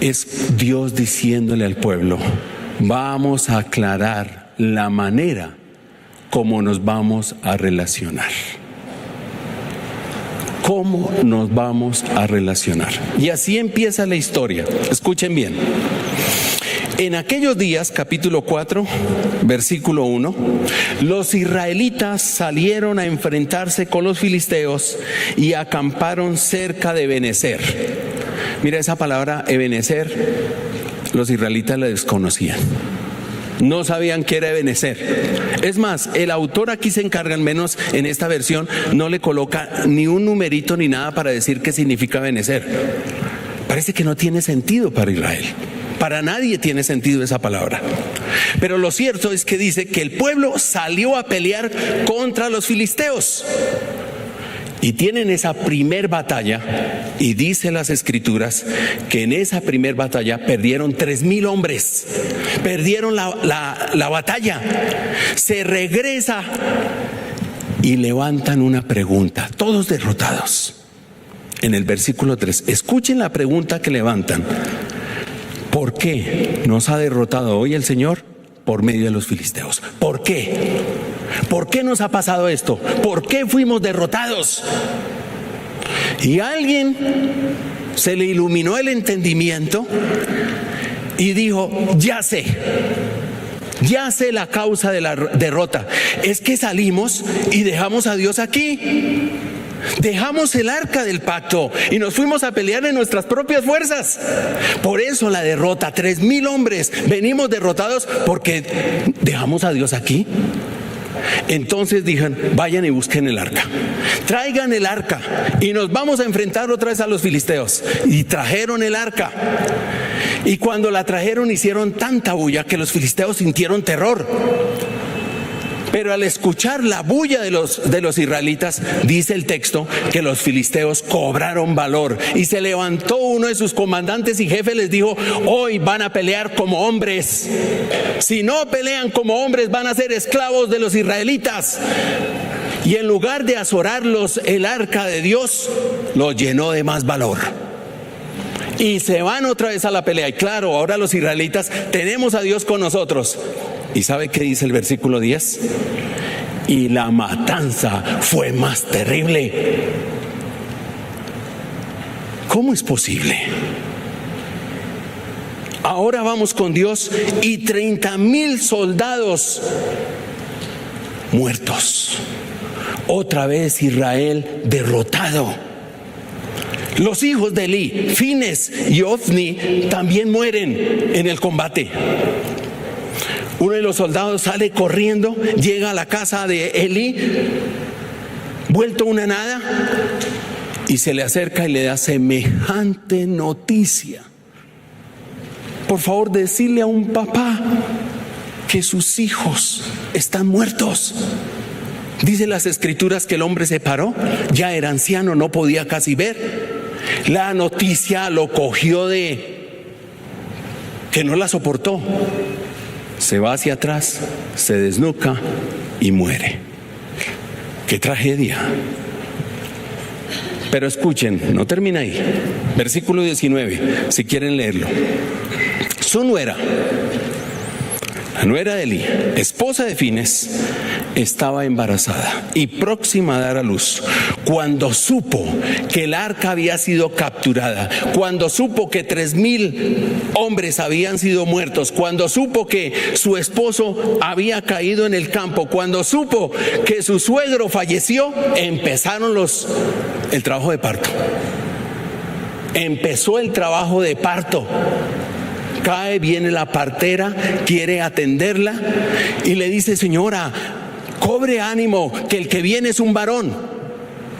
Es Dios diciéndole al pueblo: vamos a aclarar la manera como nos vamos a relacionar. ¿Cómo nos vamos a relacionar? Y así empieza la historia. Escuchen bien. En aquellos días, capítulo 4, versículo 1, los israelitas salieron a enfrentarse con los filisteos y acamparon cerca de Ebenezer. Mira, esa palabra Ebenezer, los israelitas la desconocían. No sabían qué era Ebenezer. Es más, el autor aquí se encarga, al menos en esta versión, no le coloca ni un numerito ni nada para decir qué significa Ebenezer. Parece que no tiene sentido para Israel. Para nadie tiene sentido esa palabra. Pero lo cierto es que dice que el pueblo salió a pelear contra los filisteos. Y tienen esa primer batalla, y dice las escrituras que en esa primer batalla perdieron 3,000 hombres. Perdieron la batalla. Se regresa y levantan una pregunta, todos derrotados. En el versículo 3, escuchen la pregunta que levantan: ¿por qué nos ha derrotado hoy el Señor? Por medio de los filisteos. ¿Por qué? ¿Por qué nos ha pasado esto? ¿Por qué fuimos derrotados? Y a alguien se le iluminó el entendimiento y dijo: ya sé la causa de la derrota. Es que salimos y dejamos a Dios aquí. Dejamos el arca del pacto y nos fuimos a pelear en nuestras propias fuerzas. Por eso la derrota, 3,000 hombres, venimos derrotados porque dejamos a Dios aquí. Entonces dijeron: vayan y busquen el arca, traigan el arca y nos vamos a enfrentar otra vez a los filisteos. Y trajeron el arca, y cuando la trajeron hicieron tanta bulla que los filisteos sintieron terror. Pero al escuchar la bulla de los israelitas, dice el texto que los filisteos cobraron valor, y se levantó uno de sus comandantes y jefes, les dijo: hoy van a pelear como hombres. Si no pelean como hombres, van a ser esclavos de los israelitas. Y en lugar de azorarlos, el arca de Dios los llenó de más valor. Y se van otra vez a la pelea. Y claro, ahora los israelitas: tenemos a Dios con nosotros. ¿Y sabe qué dice el versículo 10? Y la matanza fue más terrible. ¿Cómo es posible? Ahora vamos con Dios y 30,000 soldados muertos. Otra vez Israel derrotado. Los hijos de Elí, Fines y Ofni, también mueren en el combate. Uno de los soldados sale corriendo, llega a la casa de Elí, vuelto una nada, y se le acerca y le da semejante noticia: por favor, decirle a un papá que sus hijos están muertos. Dice las escrituras que el hombre se paró, ya era anciano, no podía casi ver. La noticia lo cogió de que no la soportó. Se va hacia atrás, se desnuca y muere. ¡Qué tragedia! Pero escuchen, no termina ahí. Versículo 19, si quieren leerlo. Su nuera, la nuera de Elí, esposa de Fines, estaba embarazada y próxima a dar a luz, cuando supo que el arca había sido capturada, cuando supo que 3,000 hombres habían sido muertos, cuando supo que su esposo había caído en el campo, cuando supo que su suegro falleció, empezaron el trabajo de parto. Empezó el trabajo de parto. Cae, viene la partera, quiere atenderla y le dice: señora, cobre ánimo, que el que viene es un varón.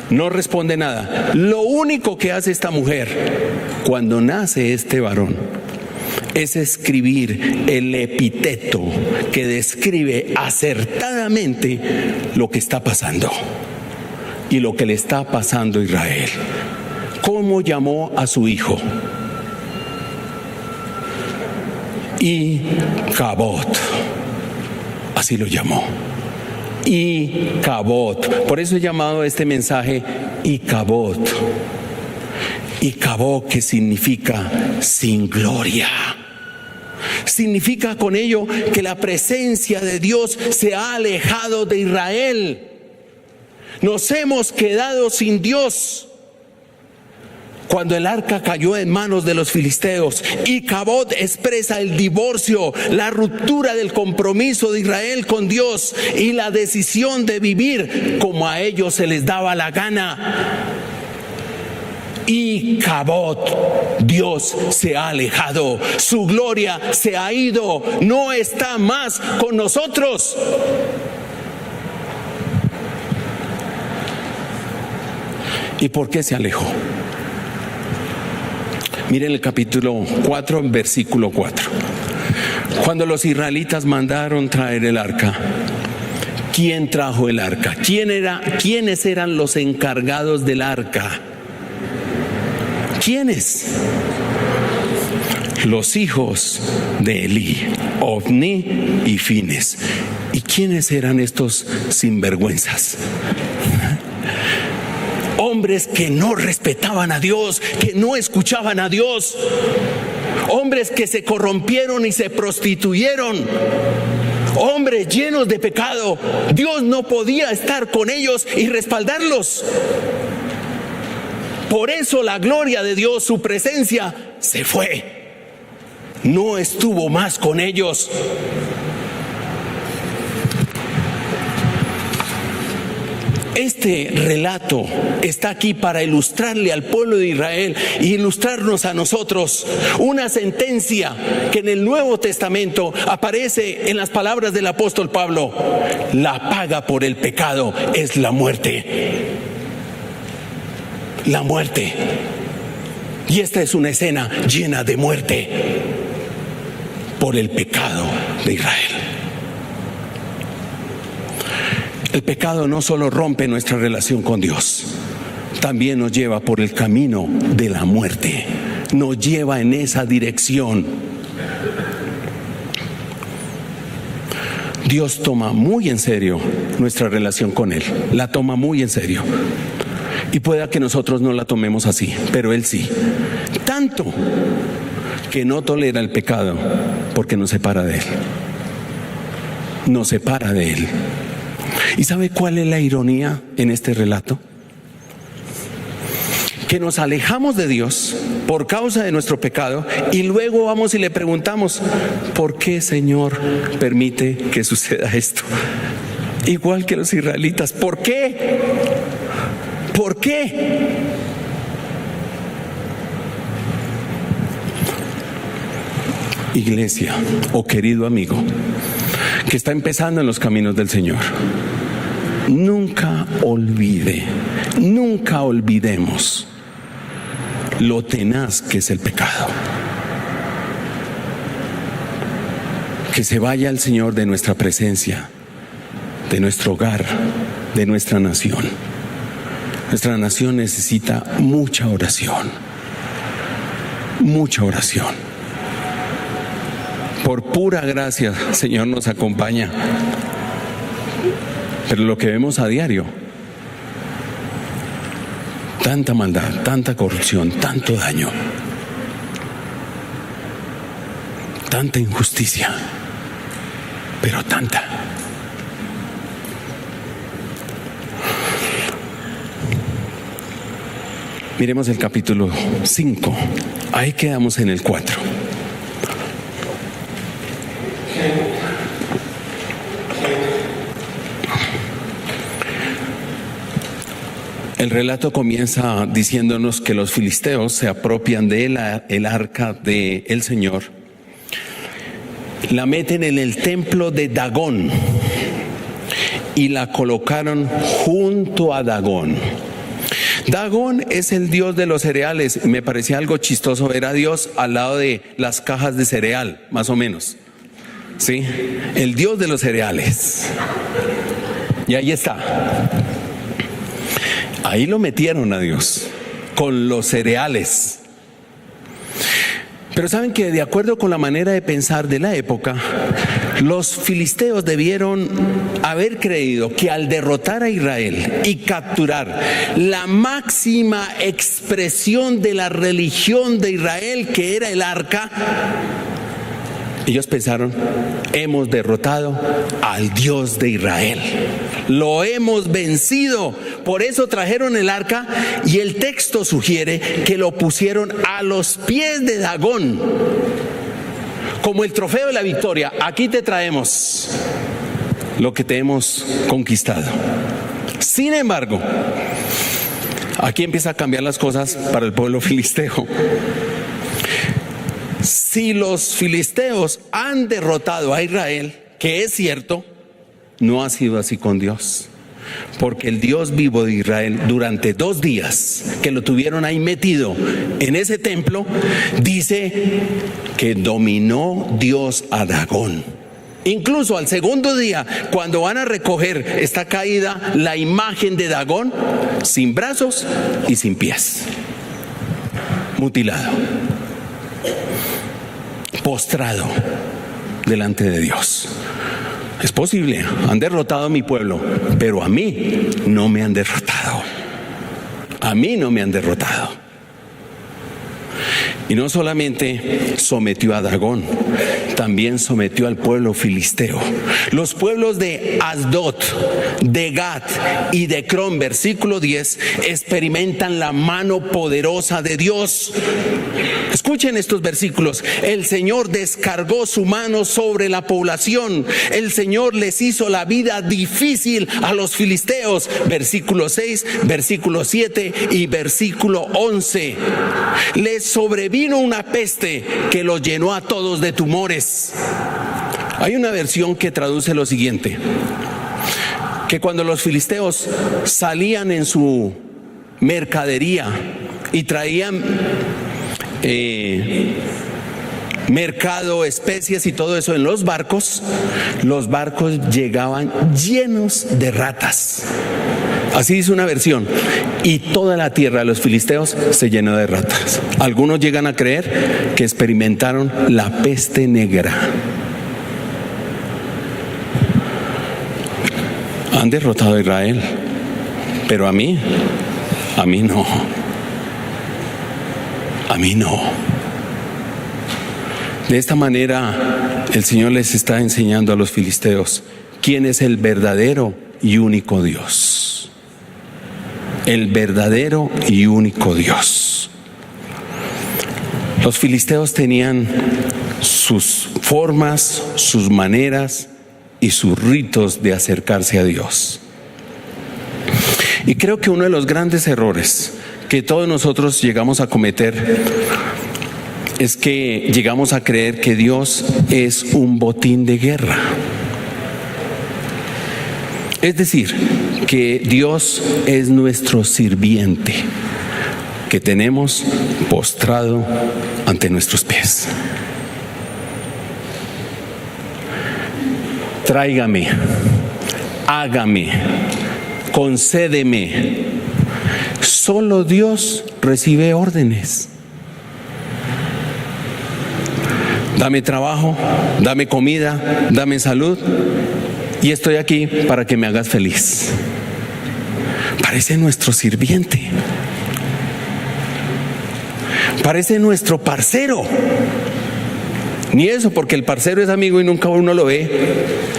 No responde nada. Lo único que hace esta mujer cuando nace este varón es escribir el epíteto que describe acertadamente lo que está pasando y lo que le está pasando a Israel. ¿Cómo llamó a su hijo? Icabod, así lo llamó. Icabod. Por eso he llamado este mensaje Icabod. Y Cabot, que significa sin gloria. Significa con ello que la presencia de Dios se ha alejado de Israel. Nos hemos quedado sin Dios. Cuando el arca cayó en manos de los filisteos, y Cabot expresa el divorcio, la ruptura del compromiso de Israel con Dios y la decisión de vivir como a ellos se les daba la gana. Y Cabot, Dios se ha alejado, su gloria se ha ido, no está más con nosotros. ¿Y por qué se alejó? Miren el capítulo 4, versículo 4. Cuando los israelitas mandaron traer el arca, ¿quién trajo el arca? ¿Quiénes eran los encargados del arca? ¿Quiénes? Los hijos de Elí, Ofni y Fines. ¿Y quiénes eran estos sinvergüenzas? Hombres que no respetaban a Dios, que no escuchaban a Dios. Hombres que se corrompieron y se prostituyeron. Hombres llenos de pecado. Dios no podía estar con ellos y respaldarlos. Por eso la gloria de Dios, su presencia, se fue. No estuvo más con ellos. Este relato está aquí para ilustrarle al pueblo de Israel y ilustrarnos a nosotros una sentencia que en el Nuevo Testamento aparece en las palabras del apóstol Pablo: la paga por el pecado es la muerte. La muerte. Y esta es una escena llena de muerte por el pecado de Israel. El pecado no solo rompe nuestra relación con Dios, también nos lleva por el camino de la muerte, nos lleva en esa dirección. Dios toma muy en serio nuestra relación con Él, la toma muy en serio. Y pueda que nosotros no la tomemos así, pero Él sí. Tanto que no tolera el pecado porque nos separa de Él. Nos separa de Él. ¿Y sabe cuál es la ironía en este relato? Que nos alejamos de Dios por causa de nuestro pecado y luego vamos y le preguntamos: ¿por qué, Señor, permite que suceda esto? Igual que los israelitas, ¿por qué? ¿Por qué? Iglesia o querido amigo que está empezando en los caminos del Señor, nunca olvidemos lo tenaz que es el pecado. Que se vaya el Señor de nuestra presencia, de nuestro hogar, de nuestra nación. Nuestra nación necesita mucha oración. Mucha oración. Por pura gracia, Señor nos acompaña. Pero lo que vemos a diario, tanta maldad, tanta corrupción, tanto daño, tanta injusticia, pero tanta. Miremos el capítulo 5, ahí quedamos en el 4. El relato comienza diciéndonos que los filisteos se apropian de el arca del Señor, la meten en el templo de Dagón y la colocaron junto a Dagón. Dagón es el dios de los cereales. Me parecía algo chistoso ver a Dios al lado de las cajas de cereal, más o menos. ¿Sí? El dios de los cereales. Y ahí está. Ahí lo metieron a Dios, con los cereales. Pero saben que de acuerdo con la manera de pensar de la época, Los filisteos debieron haber creído que al derrotar a Israel y capturar la máxima expresión de la religión de Israel, que era el arca, ellos pensaron: hemos derrotado al Dios de Israel, lo hemos vencido. Por eso trajeron el arca, y el texto sugiere que lo pusieron a los pies de Dagón, como el trofeo de la victoria. Aquí te traemos lo que te hemos conquistado. Sin embargo, aquí empieza a cambiar las cosas para el pueblo filisteo. Si los filisteos han derrotado a Israel, que es cierto, no ha sido así con Dios. Porque el Dios vivo de Israel, durante 2 días que lo tuvieron ahí metido en ese templo, dice que dominó Dios a Dagón. Incluso al segundo día, cuando van a recoger, está caída la imagen de Dagón, sin brazos y sin pies, mutilado, postrado delante de Dios. Es posible, han derrotado a mi pueblo, pero a mí no me han derrotado. A mí no me han derrotado. Y no solamente sometió a Dagón, también sometió al pueblo filisteo. Los pueblos de Asdod, de Gat y de Crom, versículo 10, experimentan la mano poderosa de Dios. Escuchen estos versículos. El Señor descargó su mano sobre la población. El Señor les hizo la vida difícil a los filisteos. Versículo 6, versículo 7 y versículo 11. Les sobrevino una peste que los llenó a todos de tumores. Hay una versión que traduce lo siguiente: que cuando los filisteos salían en su mercadería y traían mercado, especies y todo eso en los barcos llegaban llenos de ratas. Así dice una versión. Y toda la tierra de los filisteos se llenó de ratas. Algunos llegan a creer que experimentaron la peste negra. Han derrotado a Israel, pero a mí no. A mí no. De esta manera el Señor les está enseñando a los filisteos quién es el verdadero y único Dios. El verdadero y único Dios. Los filisteos tenían sus formas, sus maneras y sus ritos de acercarse a Dios. Y creo que uno de los grandes errores que todos nosotros llegamos a cometer es que llegamos a creer que Dios es un botín de guerra. Es decir, que Dios es nuestro sirviente que tenemos postrado ante nuestros pies. Tráigame, hágame, concédeme. Solo Dios recibe órdenes. Dame trabajo, dame comida, dame salud, y estoy aquí para que me hagas feliz. Parece nuestro sirviente. Parece nuestro parcero. Ni eso, porque el parcero es amigo y nunca uno lo ve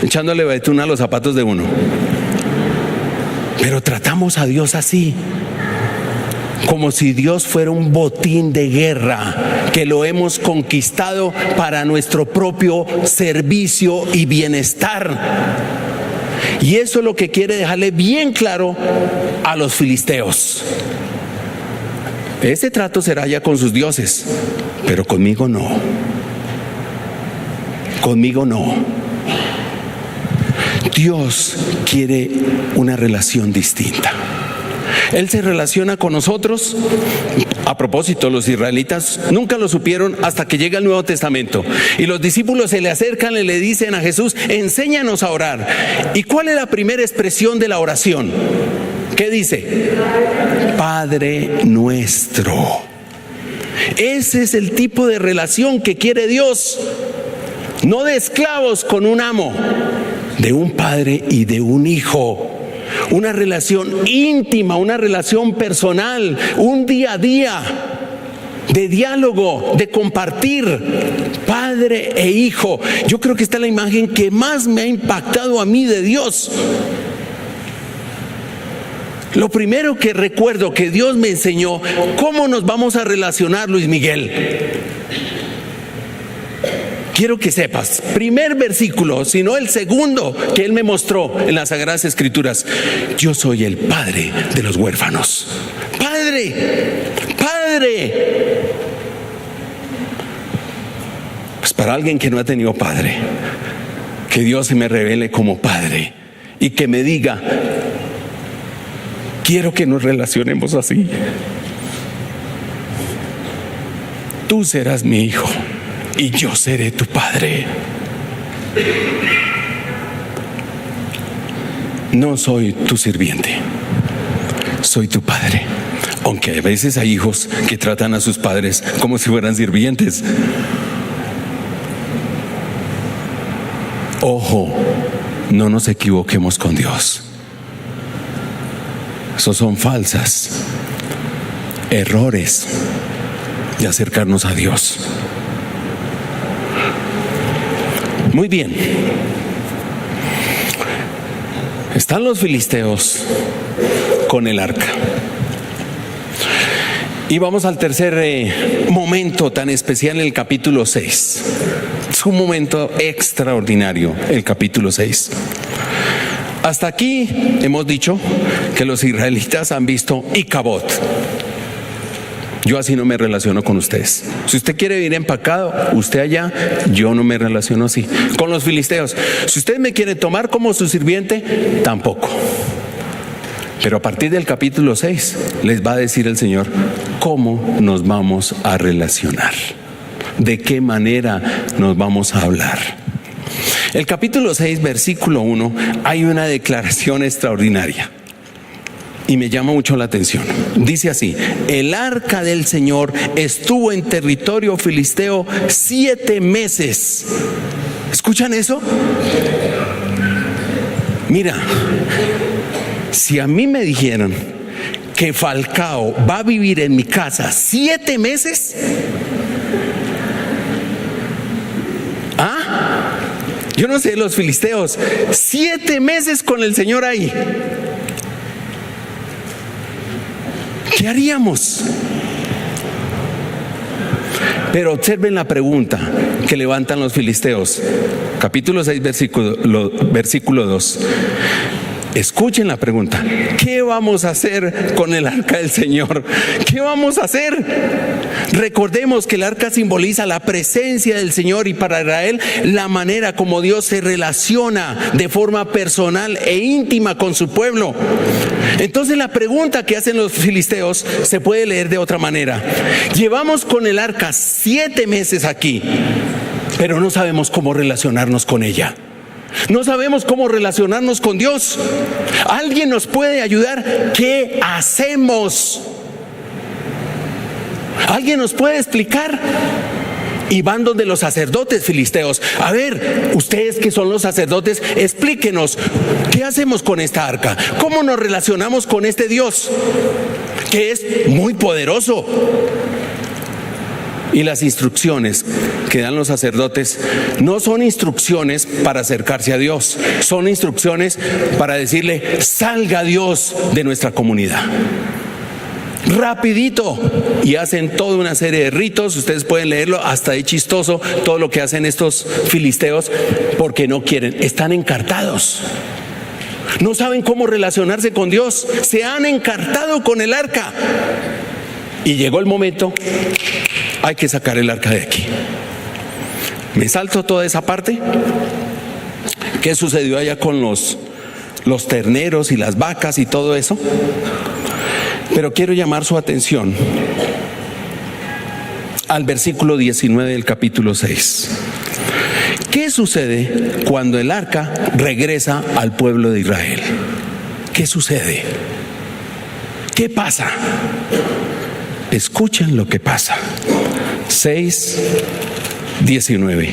echándole betún a los zapatos de uno. Pero tratamos a Dios así, como si Dios fuera un botín de guerra que lo hemos conquistado para nuestro propio servicio y bienestar. Y eso es lo que quiere dejarle bien claro a los filisteos. Ese trato será ya con sus dioses, pero conmigo no. Conmigo no. Dios quiere una relación distinta. Él se relaciona con nosotros. A propósito, los israelitas nunca lo supieron hasta que llega el Nuevo Testamento. Y los discípulos se le acercan y le dicen a Jesús: enséñanos a orar. ¿Y cuál es la primera expresión de la oración? ¿Qué dice? Padre nuestro. Ese es el tipo de relación que quiere Dios. no de esclavos con un amo, de un padre y de un hijo. Una relación íntima, una relación personal, un día a día de diálogo, de compartir, padre e hijo. Yo creo que esta es la imagen que más me ha impactado a mí de Dios. Lo primero que recuerdo que Dios me enseñó, ¿cómo nos vamos a relacionar, Luis Miguel? Quiero que sepas, primer versículo, sino el segundo que Él me mostró en las Sagradas Escrituras: yo soy el padre de los huérfanos. Padre, padre. Pues para alguien que no ha tenido padre, que Dios se me revele como padre y que me diga: quiero que nos relacionemos así. Tú serás mi hijo y yo seré tu padre. No soy tu sirviente, soy tu padre. Aunque a veces hay hijos que tratan a sus padres como si fueran sirvientes. Ojo, no nos equivoquemos con Dios. Esos son falsas errores de acercarnos a Dios. Muy bien. Están los filisteos con el arca. Y vamos al tercer momento tan especial en el capítulo 6. Es un momento extraordinario, el capítulo 6. Hasta aquí hemos dicho que los israelitas han visto Icabod. Yo así no me relaciono con ustedes. Si usted quiere vivir empacado, usted allá, yo no me relaciono así. Con los filisteos, si usted me quiere tomar como su sirviente, tampoco. Pero a partir del capítulo 6 les va a decir el Señor cómo nos vamos a relacionar, de qué manera nos vamos a hablar. El capítulo 6, versículo 1, hay una declaración extraordinaria y me llama mucho la atención. Dice así: el arca del Señor estuvo en territorio filisteo 7 meses. ¿Escuchan eso? Mira, si a mí me dijeran que Falcao va a vivir en mi casa 7 meses, yo no sé, los filisteos, 7 meses con el Señor ahí, ¿qué haríamos? Pero observen la pregunta que levantan los filisteos. Capítulo 6, versículo 2. Escuchen la pregunta: ¿qué vamos a hacer con el arca del Señor? ¿Qué vamos a hacer? Recordemos que el arca simboliza la presencia del Señor y para Israel la manera como Dios se relaciona de forma personal e íntima con su pueblo. Entonces la pregunta que hacen los filisteos se puede leer de otra manera: llevamos con el arca 7 meses aquí, pero no sabemos cómo relacionarnos con ella. No sabemos cómo relacionarnos con Dios. ¿Alguien nos puede ayudar? ¿Qué hacemos? ¿Alguien nos puede explicar? Y van donde los sacerdotes filisteos. A ver, ustedes que son los sacerdotes, explíquenos, ¿qué hacemos con esta arca? ¿Cómo nos relacionamos con este Dios que es muy poderoso? Y las instrucciones que dan los sacerdotes no son instrucciones para acercarse a Dios, son instrucciones para decirle: salga Dios de nuestra comunidad. Rapidito. Y hacen toda una serie de ritos. Ustedes pueden leerlo, hasta es chistoso todo lo que hacen estos filisteos, porque no quieren, están encartados. No saben cómo relacionarse con Dios, se han encartado con el arca. Y llegó el momento: hay que sacar el arca de aquí. Me salto toda esa parte. ¿Qué sucedió allá con los terneros y las vacas y todo eso? Pero quiero llamar su atención al versículo 19 del capítulo 6. ¿Qué sucede cuando el arca regresa al pueblo de Israel? ¿Qué sucede? ¿Qué pasa? Escuchen lo que pasa. 6, 19.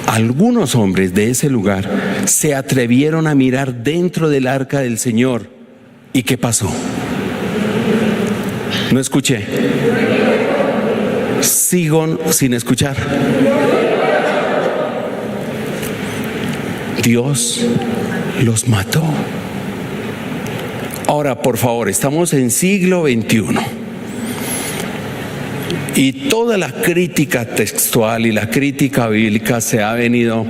Algunos hombres de ese lugar se atrevieron a mirar dentro del arca del Señor. ¿Y qué pasó? No escuché. Sigo sin escuchar. Dios los mató. Ahora, por favor, estamos en siglo XXI. Y toda la crítica textual y la crítica bíblica se ha venido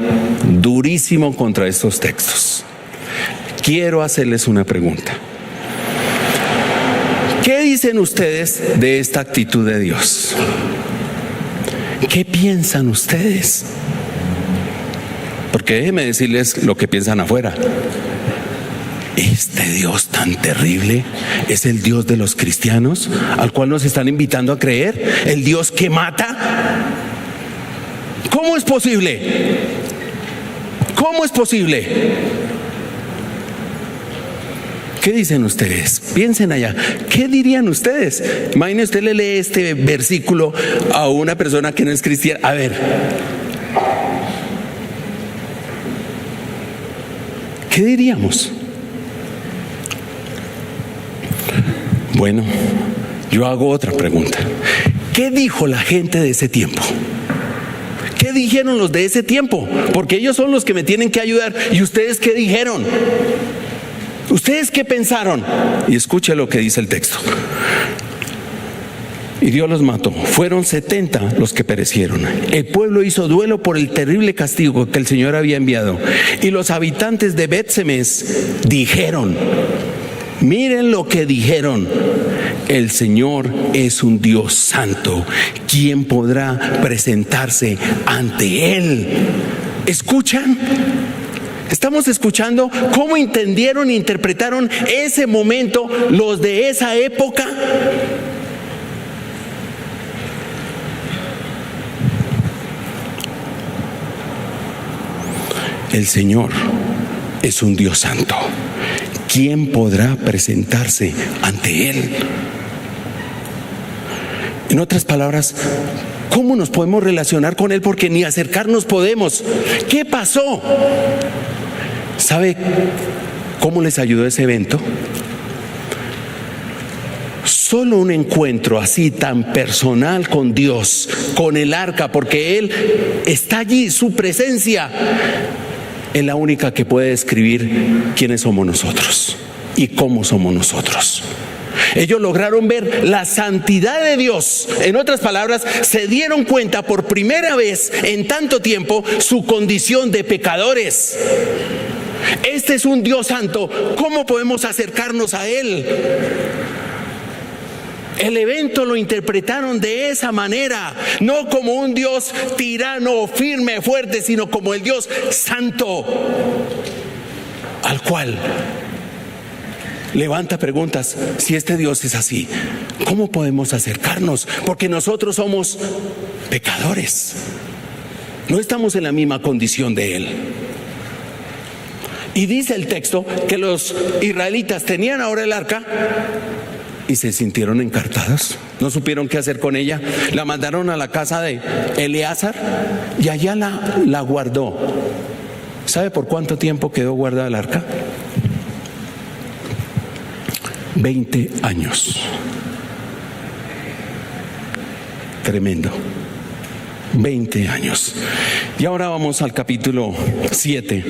durísimo contra estos textos. Quiero hacerles una pregunta. ¿Qué dicen ustedes de esta actitud de Dios? ¿Qué piensan ustedes? Porque déjenme decirles lo que piensan afuera. Este Dios tan terrible es el Dios de los cristianos, al cual nos están invitando a creer, el Dios que mata. ¿Cómo es posible? ¿Cómo es posible? ¿Qué dicen ustedes? Piensen allá. ¿Qué dirían ustedes? Imagínense, usted le lee este versículo a una persona que no es cristiana. A ver, ¿qué diríamos? Bueno, yo hago otra pregunta. ¿Qué dijo la gente de ese tiempo? ¿Qué dijeron los de ese tiempo? Porque ellos son los que me tienen que ayudar. ¿Y ustedes qué dijeron? ¿Ustedes qué pensaron? Y escuche lo que dice el texto. Y Dios los mató. Fueron 70 los que perecieron. El pueblo hizo duelo por el terrible castigo que el Señor había enviado. Y los habitantes de Bet-Semes dijeron, miren lo que dijeron: el Señor es un Dios santo. ¿Quién podrá presentarse ante Él? ¿Escuchan? Estamos escuchando cómo entendieron e interpretaron ese momento los de esa época. El Señor es un Dios santo. ¿Quién podrá presentarse ante Él? En otras palabras, ¿cómo nos podemos relacionar con Él? Porque ni acercarnos podemos. ¿Qué pasó? ¿Sabe cómo les ayudó ese evento? Solo un encuentro así tan personal con Dios, con el arca, porque Él está allí, su presencia es la única que puede describir quiénes somos nosotros y cómo somos nosotros. Ellos lograron ver la santidad de Dios. En otras palabras, se dieron cuenta por primera vez en tanto tiempo su condición de pecadores. Este es un Dios santo. ¿Cómo podemos acercarnos a Él? El evento lo interpretaron de esa manera, no como un Dios tirano, firme, fuerte, sino como el Dios santo, al cual levanta preguntas. Si este Dios es así, ¿cómo podemos acercarnos? Porque nosotros somos pecadores, no estamos en la misma condición de Él. Y dice el texto que los israelitas tenían ahora el arca y se sintieron encartados, no supieron qué hacer con ella. La mandaron a la casa de Eleazar y allá la guardó. ¿Sabe por cuánto tiempo quedó guardada el arca? 20 años. Tremendo. 20 años. Y ahora vamos al capítulo 7,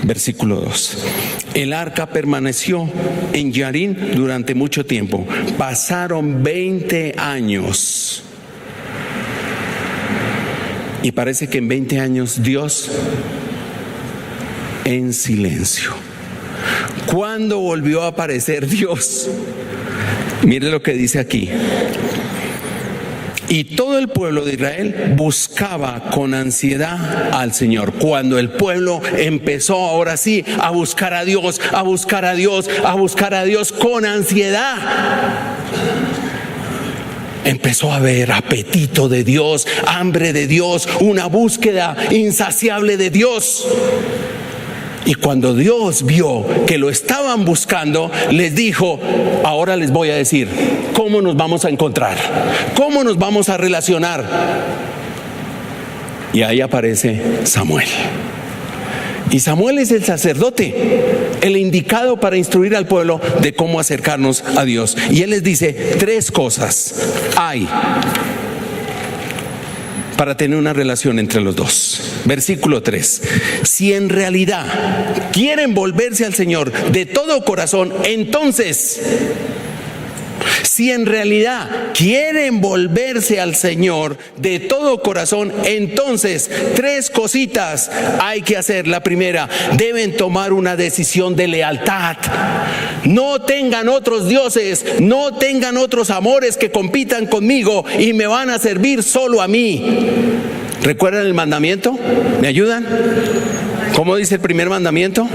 versículo 2. El arca permaneció en Yarín durante mucho tiempo. Pasaron 20 años. Y parece que en 20 años Dios en silencio. ¿Cuándo volvió a aparecer Dios? Mire lo que dice aquí. Y todo el pueblo de Israel buscaba con ansiedad al Señor. Cuando el pueblo empezó ahora sí a buscar a Dios, a buscar a Dios, a buscar a Dios con ansiedad, empezó a haber apetito de Dios, hambre de Dios, una búsqueda insaciable de Dios. Y cuando Dios vio que lo estaban buscando, les dijo: ahora les voy a decir cómo nos vamos a encontrar, cómo nos vamos a relacionar. Y ahí aparece Samuel. Y Samuel es el sacerdote, el indicado para instruir al pueblo de cómo acercarnos a Dios. Y él les dice 3 cosas hay para tener una relación entre los dos. Versículo 3. Si en realidad quieren volverse al Señor de todo corazón, entonces... Si en realidad quieren volverse al Señor de todo corazón, entonces 3 cositas hay que hacer. La primera, deben tomar una decisión de lealtad. No tengan otros dioses, no tengan otros amores que compitan conmigo y me van a servir solo a mí. ¿Recuerdan el mandamiento? ¿Me ayudan? ¿Cómo dice el primer mandamiento?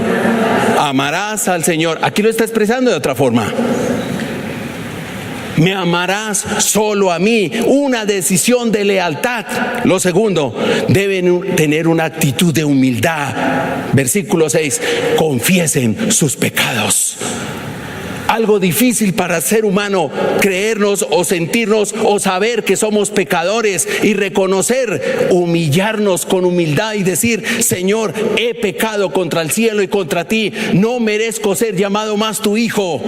Amarás al Señor. Aquí lo está expresando de otra forma. Me amarás solo a mí, una decisión de lealtad. Lo segundo, deben tener una actitud de humildad. Versículo 6, confiesen sus pecados. Algo difícil para el ser humano, creernos o sentirnos o saber que somos pecadores y reconocer, humillarnos con humildad y decir: Señor, he pecado contra el cielo y contra ti, no merezco ser llamado más tu hijo.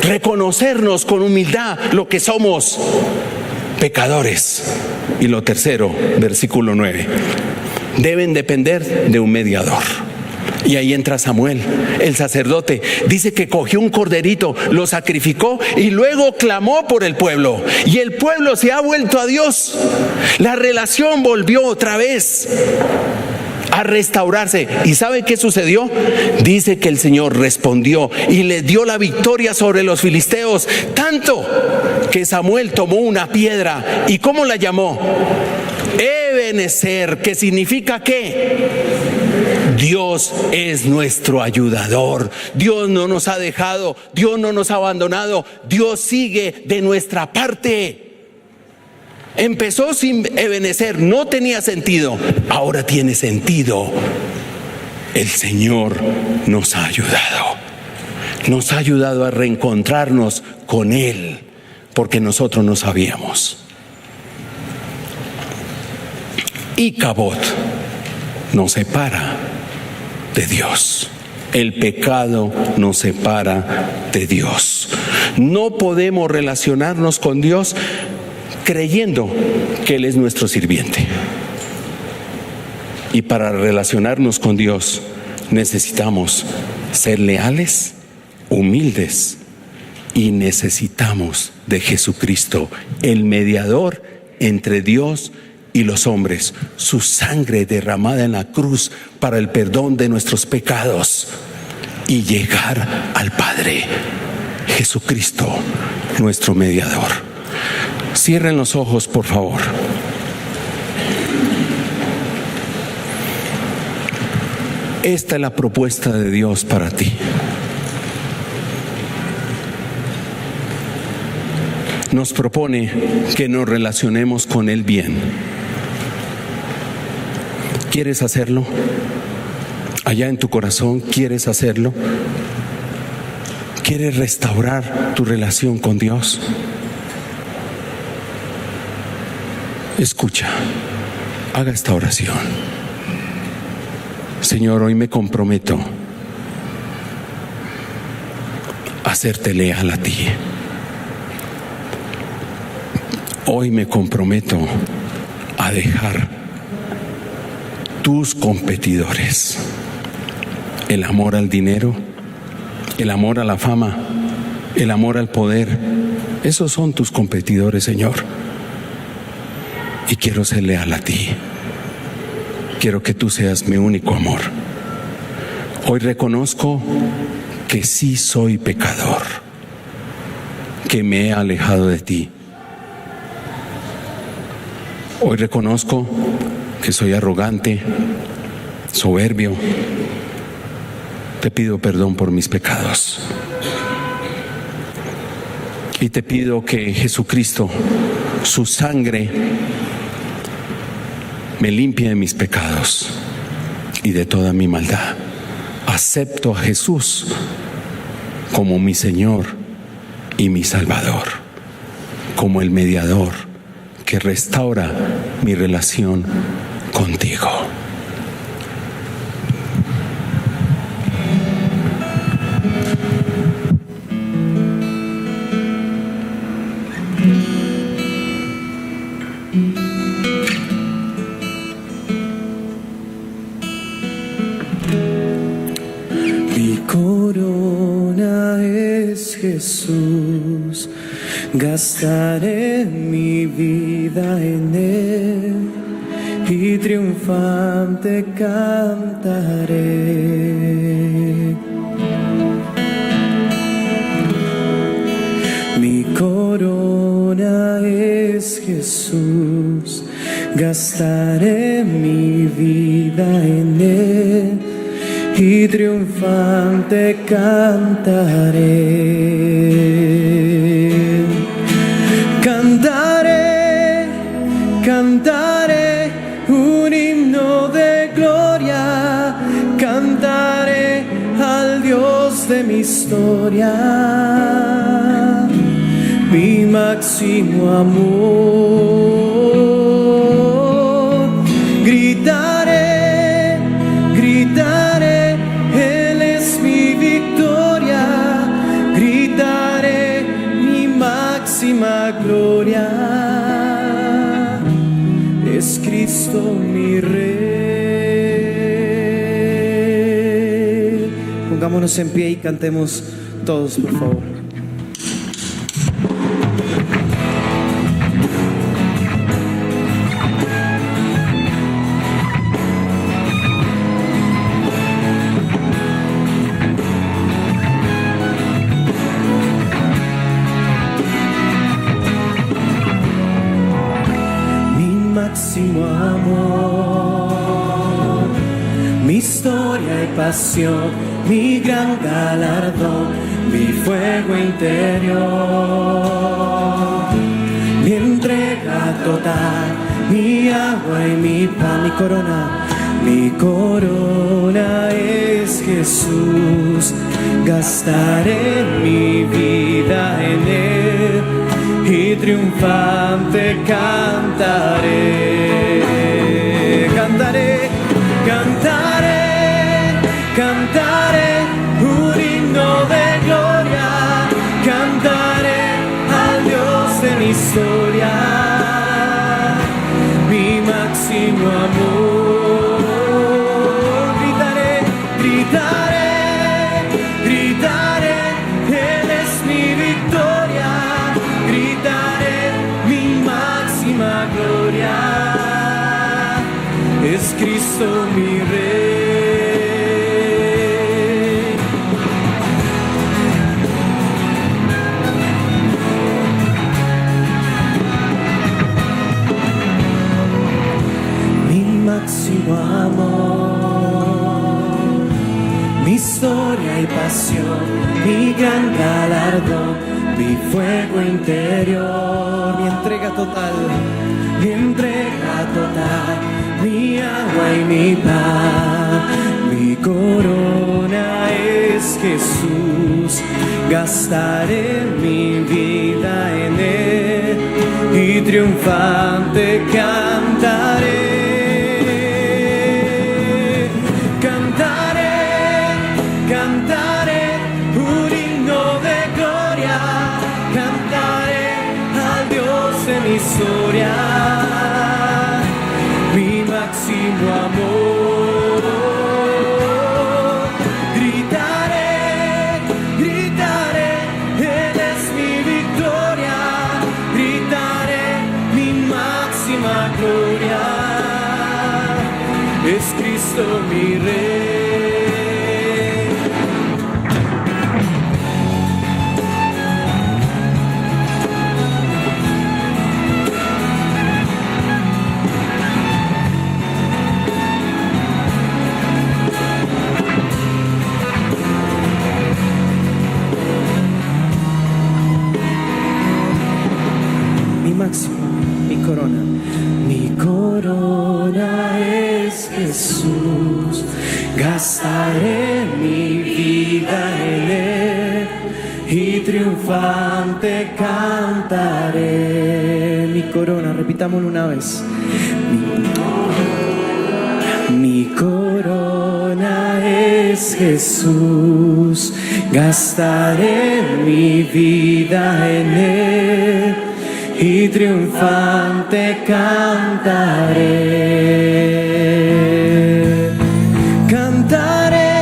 Reconocernos con humildad lo que somos, pecadores. Y lo tercero, versículo 9, deben depender de un mediador. Y ahí entra Samuel, el sacerdote. Dice que cogió un corderito, lo sacrificó y luego clamó por el pueblo. Y el pueblo se ha vuelto a Dios. La relación volvió otra vez a restaurarse. ¿Y sabe qué sucedió? Dice que el Señor respondió y le dio la victoria sobre los filisteos, tanto que Samuel tomó una piedra. ¿Y cómo la llamó? Ebenezer, que significa ¿qué? Dios es nuestro ayudador. Dios no nos ha dejado, Dios no nos ha abandonado, Dios sigue de nuestra parte. Empezó sin Ebenezer, no tenía sentido, ahora tiene sentido. El Señor nos ha ayudado a reencontrarnos con Él, porque nosotros no sabíamos. Y Cabot nos separa de Dios. El pecado nos separa de Dios. No podemos relacionarnos con Dios creyendo que Él es nuestro sirviente. Y para relacionarnos con Dios necesitamos ser leales, humildes, y necesitamos de Jesucristo, el mediador entre Dios y los hombres, su sangre derramada en la cruz para el perdón de nuestros pecados y llegar al Padre. Jesucristo, nuestro mediador. Cierren los ojos, por favor. Esta es la propuesta de Dios para ti. Nos propone que nos relacionemos con Él bien. ¿Quieres hacerlo? Allá en tu corazón, ¿quieres hacerlo? ¿Quieres restaurar tu relación con Dios? Escucha, haga esta oración. Señor, hoy me comprometo a serte leal a ti. Hoy me comprometo a dejar tus competidores, el amor al dinero, el amor a la fama, el amor al poder. Esos son tus competidores, Señor. Y quiero ser leal a ti. Quiero que tú seas mi único amor. Hoy reconozco que sí soy pecador, que me he alejado de ti. Hoy reconozco que soy arrogante, soberbio. Te pido perdón por mis pecados. Y te pido que Jesucristo, su sangre, me limpie de mis pecados y de toda mi maldad. Acepto a Jesús como mi Señor y mi Salvador, como el mediador que restaura mi relación contigo. Mi corona es Jesús, gastaré mi vida en Él y triunfante cantaré. Mi corona es Jesús, gastaré mi vida en Él y triunfante cantaré. Cantaré, cantaré un himno de gloria, cantaré al Dios de mi historia, mi máximo amor. Gritaré, gritaré, Él es mi victoria, gritaré mi máxima gloria, es Cristo mi Rey. Pongámonos en pie y cantemos todos, por favor. Máximo amor, mi historia y pasión, mi gran galardón, mi fuego interior, mi entrega total, mi agua y mi pan, mi corona es Jesús, gastaré mi vida en Él y triunfante cantaré, cantaré, cantaré, cantaré un himno de gloria, cantaré al Dios de mi historia, mi máximo amor. Gritaré, gritaré, gritaré, Él es mi victoria, gritaré mi máxima gloria, es Cristo mi Rey. Mi máximo amor, mi historia y pasión, mi gran galardón, mi fuego interior, mi entrega total, mi entrega total, mi agua y mi pan, mi corona es Jesús, gastaré mi vida en Él y triunfante cantaré. Cantaré, cantaré un himno de gloria, cantaré al Dios de mi historia, mi máximo amor. Gritaré, gritaré, Él es mi victoria, gritaré mi máxima gloria, es Cristo mi Rey. Máximo, mi corona. Mi corona es Jesús, gastaré mi vida en Él y triunfante cantaré. mi corona, repitámoslo una vez. Mi corona es Jesús, gastaré mi vida en Él y triunfante cantaré. Cantaré,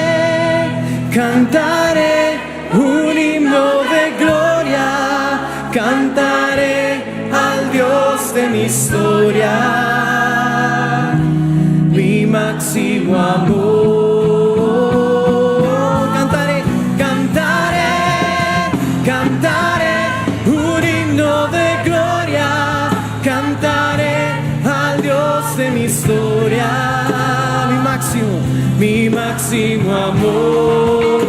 cantaré un himno de gloria, cantaré al Dios de mi historia, mi máximo amor. Cantaré, cantaré, cantaré un himno de gloria, cantaré al Dios de mi historia, mi máximo amor.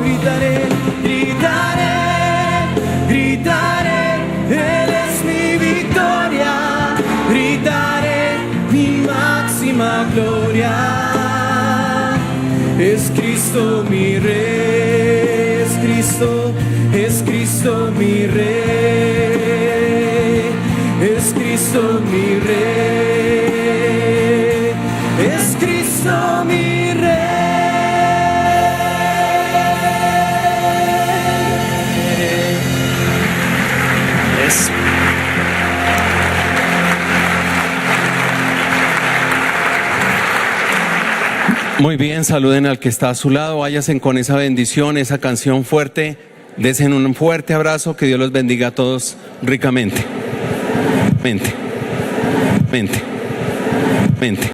Gritaré, gritaré, gritaré, Él es mi victoria, gritaré mi máxima gloria. Es Cristo mi Rey, es Cristo mi Rey, es Cristo mi Rey, es Cristo mi Rey. Yes. Muy bien, saluden al que está a su lado, váyanse con esa bendición, esa canción fuerte, desen un fuerte abrazo, que Dios los bendiga a todos ricamente. Mente.